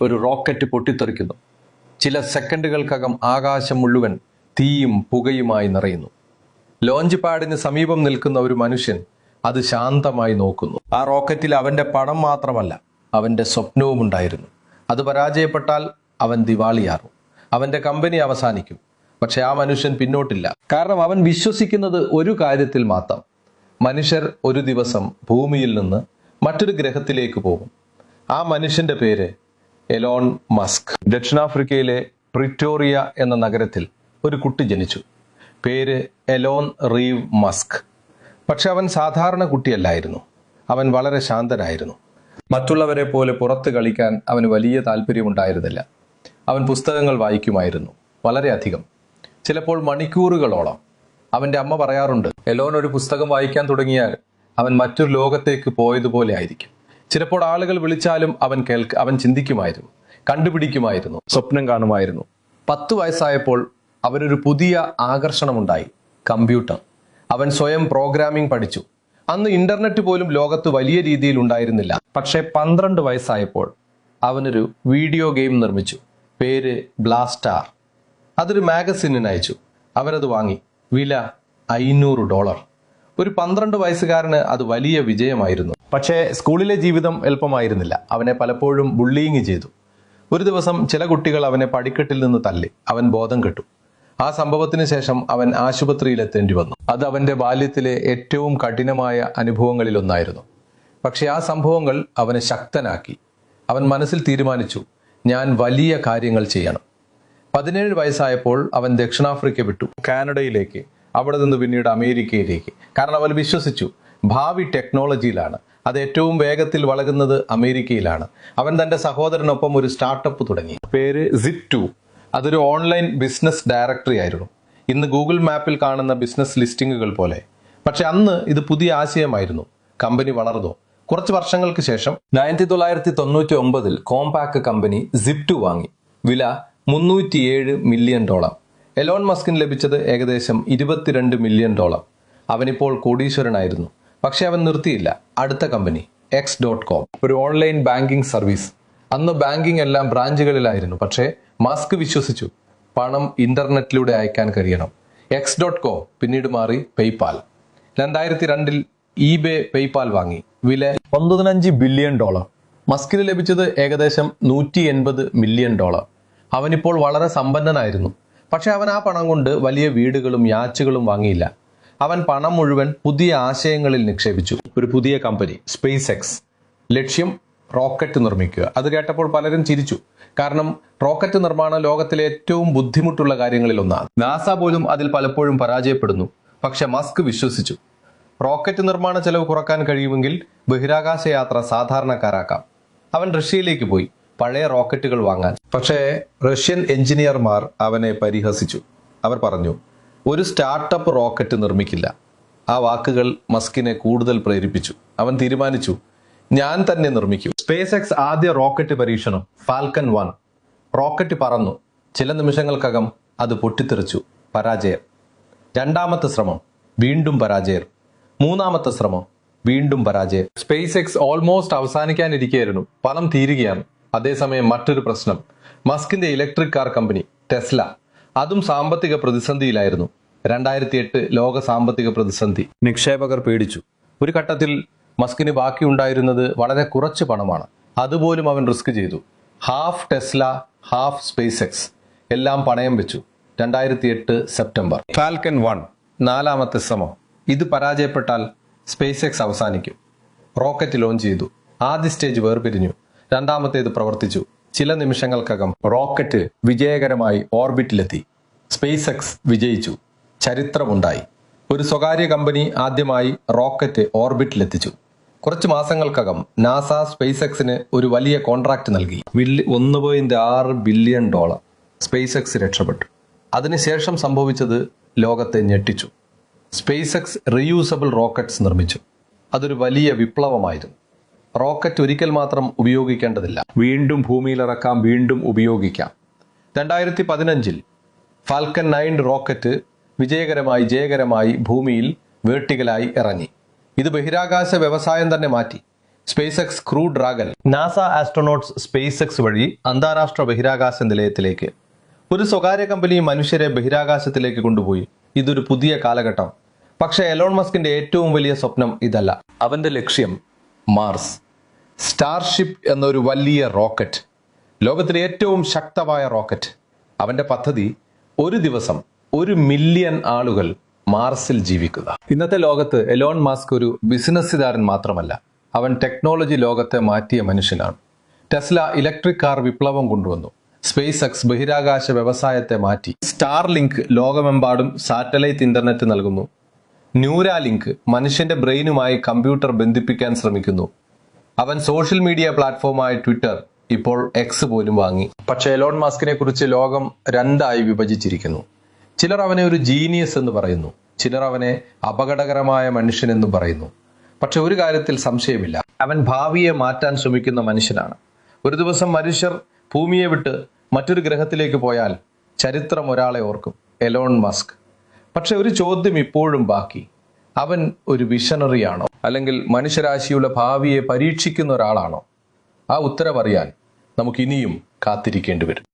ഒരു റോക്കറ്റ് പൊട്ടിത്തെറിക്കുന്നു. ചില സെക്കൻഡുകൾക്കകം ആകാശം മുഴുവൻ തീയും പുകയുമായി നിറയുന്നു. ലോഞ്ച് പാഡിന് സമീപം നിൽക്കുന്ന ഒരു മനുഷ്യൻ അത് ശാന്തമായി നോക്കുന്നു. ആ റോക്കറ്റിൽ അവൻ്റെ പണം മാത്രമല്ല, അവൻ്റെ സ്വപ്നവും ഉണ്ടായിരുന്നു. അത് പരാജയപ്പെട്ടാൽ അവൻ ദിവാളിയാറും, അവൻ്റെ കമ്പനി അവസാനിക്കും. പക്ഷെ ആ മനുഷ്യൻ പിന്നോട്ടില്ല. കാരണം അവൻ വിശ്വസിക്കുന്നത് ഒരു കാര്യത്തിൽ മാത്രം: മനുഷ്യർ ഒരു ദിവസം ഭൂമിയിൽ നിന്ന് മറ്റൊരു ഗ്രഹത്തിലേക്ക് പോകും. ആ മനുഷ്യന്റെ പേര് എലോൺ മസ്ക്. ദക്ഷിണാഫ്രിക്കയിലെ പ്രിറ്റോറിയ എന്ന നഗരത്തിൽ ഒരു കുട്ടി ജനിച്ചു. പേര് എലോൺ റീവ് മസ്ക്. പക്ഷെ അവൻ സാധാരണ കുട്ടിയല്ലായിരുന്നു. അവൻ വളരെ ശാന്തനായിരുന്നു. മറ്റുള്ളവരെ പോലെ പുറത്ത് കളിക്കാൻ അവന് വലിയ താല്പര്യമുണ്ടായിരുന്നില്ല. അവൻ പുസ്തകങ്ങൾ വായിക്കുമായിരുന്നു, വളരെയധികം, ചിലപ്പോൾ മണിക്കൂറുകളോളം. അവൻ്റെ അമ്മ പറയാറുണ്ട്, എലോൺ ഒരു പുസ്തകം വായിക്കാൻ തുടങ്ങിയാൽ അവൻ മറ്റൊരു ലോകത്തേക്ക് പോയതുപോലെ ആയിരിക്കും. ചിലപ്പോൾ ആളുകൾ വിളിച്ചാലും അവൻ ചിന്തിക്കുമായിരുന്നു, കണ്ടുപിടിക്കുമായിരുന്നു, സ്വപ്നം കാണുമായിരുന്നു. 10 വയസ്സായപ്പോൾ അവനൊരു പുതിയ ആകർഷണമുണ്ടായി: കമ്പ്യൂട്ടർ. അവൻ സ്വയം പ്രോഗ്രാമിംഗ് പഠിച്ചു. അന്ന് ഇന്റർനെറ്റ് പോലും ലോകത്ത് വലിയ രീതിയിൽ ഉണ്ടായിരുന്നില്ല. പക്ഷേ 12 വയസ്സായപ്പോൾ അവനൊരു വീഡിയോ ഗെയിം നിർമ്മിച്ചു. പേര് ബ്ലാസ്റ്റാർ. അതൊരു മാഗസിനിന് അയച്ചു. അവനത് വാങ്ങി. വില $500. ഒരു 12 വയസ്സുകാരന് അത് വലിയ വിജയമായിരുന്നു. പക്ഷേ സ്കൂളിലെ ജീവിതം എളുപ്പമായിരുന്നില്ല. അവനെ പലപ്പോഴും ബുള്ളിയിങ് ചെയ്തു. ഒരു ദിവസം ചില കുട്ടികൾ അവനെ പടിക്കെട്ടിൽ നിന്ന് തള്ളി. അവൻ ബോധം കെട്ടു. ആ സംഭവത്തിന് ശേഷം അവൻ ആശുപത്രിയിലെത്തേണ്ടി വന്നു. അത് അവൻ്റെ ബാല്യത്തിലെ ഏറ്റവും കഠിനമായ അനുഭവങ്ങളിലൊന്നായിരുന്നു. പക്ഷെ ആ സംഭവങ്ങൾ അവനെ ശക്തനാക്കി. അവൻ മനസ്സിൽ തീരുമാനിച്ചു, ഞാൻ വലിയ കാര്യങ്ങൾ ചെയ്യണം. 17 വയസ്സായപ്പോൾ അവൻ ദക്ഷിണാഫ്രിക്ക വിട്ടു, കാനഡയിലേക്ക്, അവിടെ നിന്ന് പിന്നീട് അമേരിക്കയിലേക്ക്. കാരണം അവൻ വിശ്വസിച്ചു, ഭാവി ടെക്നോളജിയിലാണ്, അത് ഏറ്റവും വേഗത്തിൽ വളരുന്നത് അമേരിക്കയിലാണ്. അവൻ തൻ്റെ സഹോദരനൊപ്പം ഒരു സ്റ്റാർട്ടപ്പ് തുടങ്ങി. പേര് Zip2. അതൊരു ഓൺലൈൻ ബിസിനസ് ഡയറക്ടറി ആയിരുന്നു. ഇന്ന് ഗൂഗിൾ മാപ്പിൽ കാണുന്ന ബിസിനസ് ലിസ്റ്റിങ്ങുകൾ പോലെ. പക്ഷെ അന്ന് ഇത് പുതിയ ആശയമായിരുന്നു. കമ്പനി വളർന്നു. കുറച്ച് വർഷങ്ങൾക്ക് ശേഷം 1999 കോംപാക്ക് കമ്പനി Zip2 വാങ്ങി. വില $307 മില്യൺ. എലോൺ മസ്കിന് ലഭിച്ചത് ഏകദേശം $22 മില്യൺ. അവനിപ്പോൾ കോടീശ്വരനായിരുന്നു. പക്ഷെ അവൻ നിർത്തിയില്ല. അടുത്ത കമ്പനി X.com, ഒരു ഓൺലൈൻ ബാങ്കിംഗ് സർവീസ്. അന്ന് ബാങ്കിംഗ് എല്ലാം ബ്രാഞ്ചുകളിലായിരുന്നു. പക്ഷേ മസ്ക് വിശ്വസിച്ചു, പണം ഇന്റർനെറ്റിലൂടെ അയക്കാൻ കഴിയണം. X.com പിന്നീട് മാറി പേയ്പാൽ. 2002 eBay പേയ്പാൽ വാങ്ങി. വില $15 ബില്യൺ. മസ്കിന് ലഭിച്ചത് ഏകദേശം $180 മില്യൺ. അവനിപ്പോൾ വളരെ സമ്പന്നനായിരുന്നു. പക്ഷെ അവൻ ആ പണം കൊണ്ട് വലിയ വീടുകളും യാച്ചുകളും വാങ്ങിയില്ല. അവൻ പണം മുഴുവൻ പുതിയ ആശയങ്ങളിൽ നിക്ഷേപിച്ചു. ഒരു പുതിയ കമ്പനി, SpaceX. ലക്ഷ്യം റോക്കറ്റ് നിർമ്മിക്കുക. അത് കേട്ടപ്പോൾ പലരും ചിരിച്ചു. കാരണം റോക്കറ്റ് നിർമ്മാണം ലോകത്തിലെ ഏറ്റവും ബുദ്ധിമുട്ടുള്ള കാര്യങ്ങളിൽ ഒന്നാണ്. നാസ പോലും അതിൽ പലപ്പോഴും പരാജയപ്പെടുന്നു. പക്ഷെ മസ്ക് വിശ്വസിച്ചു, റോക്കറ്റ് നിർമ്മാണ ചെലവ് കുറക്കാൻ കഴിയുമെങ്കിൽ ബഹിരാകാശ യാത്ര സാധാരണക്കാരാക്കാം. അവൻ റഷ്യയിലേക്ക് പോയി പഴയ റോക്കറ്റുകൾ വാങ്ങാൻ. പക്ഷേ റഷ്യൻ എഞ്ചിനീയർമാർ അവനെ പരിഹസിച്ചു. അവർ പറഞ്ഞു, ഒരു സ്റ്റാർട്ടപ്പ് റോക്കറ്റ് നിർമ്മിക്കില്ല. ആ വാക്കുകൾ മസ്കിനെ കൂടുതൽ പ്രേരിപ്പിച്ചു. അവൻ തീരുമാനിച്ചു, ഞാൻ തന്നെ നിർമ്മിക്കും. SpaceX ആദ്യ റോക്കറ്റ് പരീക്ഷണം ഫാൽക്കൺ 1. റോക്കറ്റ് പറന്നു. ചില നിമിഷങ്ങൾക്കകം അത് പൊട്ടിത്തെറിച്ചു. പരാജയം. രണ്ടാമത്തെ ശ്രമം, വീണ്ടും പരാജയം. മൂന്നാമത്തെ ശ്രമം, വീണ്ടും പരാജയം. SpaceX ഓൾമോസ്റ്റ് അവസാനിക്കാനിരിക്കുകയായിരുന്നു. പണം തീരുകയാണ്. അതേസമയം മറ്റൊരു പ്രശ്നം, മസ്കിന്റെ ഇലക്ട്രിക് കാർ കമ്പനി ടെസ്ല. അതും സാമ്പത്തിക പ്രതിസന്ധിയിലായിരുന്നു. 2008 ലോക സാമ്പത്തിക പ്രതിസന്ധി. നിക്ഷേപകർ പേടിച്ചു. ഒരു ഘട്ടത്തിൽ മസ്കിന് ബാക്കിയുണ്ടായിരുന്നത് വളരെ കുറച്ച് പണമാണ്. അതുപോലും അവൻ റിസ്ക് ചെയ്തു. Half Tesla, half SpaceX. എല്ലാം പണയം വെച്ചു. 2008 സെപ്റ്റംബർ. ഫാൽക്കൺ 1 നാലാമത്തെ ശ്രമം. ഇത് പരാജയപ്പെട്ടാൽ SpaceX അവസാനിക്കും. റോക്കറ്റ് ലോഞ്ച് ചെയ്തു. ആദ്യ സ്റ്റേജ് വേർപിരിഞ്ഞു. രണ്ടാമത്തേത് പ്രവർത്തിച്ചു. ചില നിമിഷങ്ങൾക്കകം റോക്കറ്റ് വിജയകരമായി ഓർബിറ്റിലെത്തി. SpaceX വിജയിച്ചു. ചരിത്രമുണ്ടായി. ഒരു സ്വകാര്യ കമ്പനി ആദ്യമായി റോക്കറ്റ് ഓർബിറ്റിലെത്തിച്ചു. കുറച്ച് മാസങ്ങൾക്കകം നാസ SpaceXന് ഒരു വലിയ കോൺട്രാക്ട് നൽകി. $1.6 ബില്യൺ. SpaceX രക്ഷപ്പെട്ടു. അതിനുശേഷം സംഭവിച്ചത് ലോകത്തെ ഞെട്ടിച്ചു. SpaceX റീയൂസബിൾ റോക്കറ്റ്സ് നിർമ്മിച്ചു. അതൊരു വലിയ വിപ്ലവമായിരുന്നു. റോക്കറ്റ് ഒരിക്കൽ മാത്രം ഉപയോഗിക്കേണ്ടതില്ല. വീണ്ടും ഭൂമിയിലിറക്കാം, വീണ്ടും ഉപയോഗിക്കാം. 2015 ഫാൽക്കൺ 9 റോക്കറ്റ് ജയകരമായി ഭൂമിയിൽ വേർട്ടിക്കലായി ഇറങ്ങി. ഇത് ബഹിരാകാശ വ്യവസായം തന്നെ മാറ്റി. Space X crew dragon. NASA astronauts space X വഴി അന്താരാഷ്ട്ര ബഹിരാകാശ നിലയത്തിലേക്ക്. ഒരു സ്വകാര്യ കമ്പനി മനുഷ്യരെ ബഹിരാകാശത്തിലേക്ക് കൊണ്ടുപോയി. ഇതൊരു പുതിയ കാലഘട്ടം. പക്ഷേ എലോൺ മസ്കിന്റെ ഏറ്റവും വലിയ സ്വപ്നം ഇതല്ല. അവന്റെ ലക്ഷ്യം മാർസ്. സ്റ്റാർഷിപ്പ് എന്നൊരു വലിയ റോക്കറ്റ്, ലോകത്തിലെ ഏറ്റവും ശക്തമായ റോക്കറ്റ്. അവന്റെ പദ്ധതി ഒരു ദിവസം 1 മില്യൺ ആളുകൾ മാർസിൽ ജീവിക്കുക. ഇന്നത്തെ ലോകത്ത് എലോൺ മസ്ക് ഒരു ബിസിനസ്സുകാരൻ മാത്രമല്ല, അവൻ ടെക്നോളജി ലോകത്തെ മാറ്റിയ മനുഷ്യനാണ്. ടെസ്ല ഇലക്ട്രിക് കാർ വിപ്ലവം കൊണ്ടുവന്നു. സ്പേസ് എക്സ് ബഹിരാകാശ വ്യവസായത്തെ മാറ്റി. സ്റ്റാർലിങ്ക് ലോകമെമ്പാടും സാറ്റലൈറ്റ് ഇന്റർനെറ്റ് നൽകുന്നു. ന്യൂരാലിങ്ക് മനുഷ്യന്റെ ബ്രെയിനുമായി കമ്പ്യൂട്ടർ ബന്ധിപ്പിക്കാൻ ശ്രമിക്കുന്നു. അവൻ സോഷ്യൽ മീഡിയ പ്ലാറ്റ്ഫോമായ ട്വിറ്റർ, ഇപ്പോൾ എക്സ് പോലും വാങ്ങി. പക്ഷേ എലോൺ മസ്കിനെ കുറിച്ച് ലോകം 2ആയി വിഭജിച്ചിരിക്കുന്നു. ചിലർ അവനെ ഒരു ജീനിയസ് എന്ന് പറയുന്നു, ചിലർ അവനെ അപകടകരമായ മനുഷ്യൻ എന്നും പറയുന്നു. പക്ഷെ ഒരു കാര്യത്തിൽ സംശയമില്ല, അവൻ ഭാവിയെ മാറ്റാൻ ശ്രമിക്കുന്ന മനുഷ്യനാണ്. ഒരു ദിവസം മനുഷ്യർ ഭൂമിയെ വിട്ട് മറ്റൊരു ഗ്രഹത്തിലേക്ക് പോയാൽ ചരിത്രം ഒരാളെ ഓർക്കും, എലോൺ മസ്ക്. പക്ഷെ ഒരു ചോദ്യം ഇപ്പോഴും ബാക്കി. അവൻ ഒരു വിഷണറിയാണോ, അല്ലെങ്കിൽ മനുഷ്യരാശിയുടെ ഭാവിയെ പരീക്ഷിക്കുന്ന ഒരാളാണോ? ആ ഉത്തരവറിയാൻ നമുക്കിനിയും കാത്തിരിക്കേണ്ടി വരും.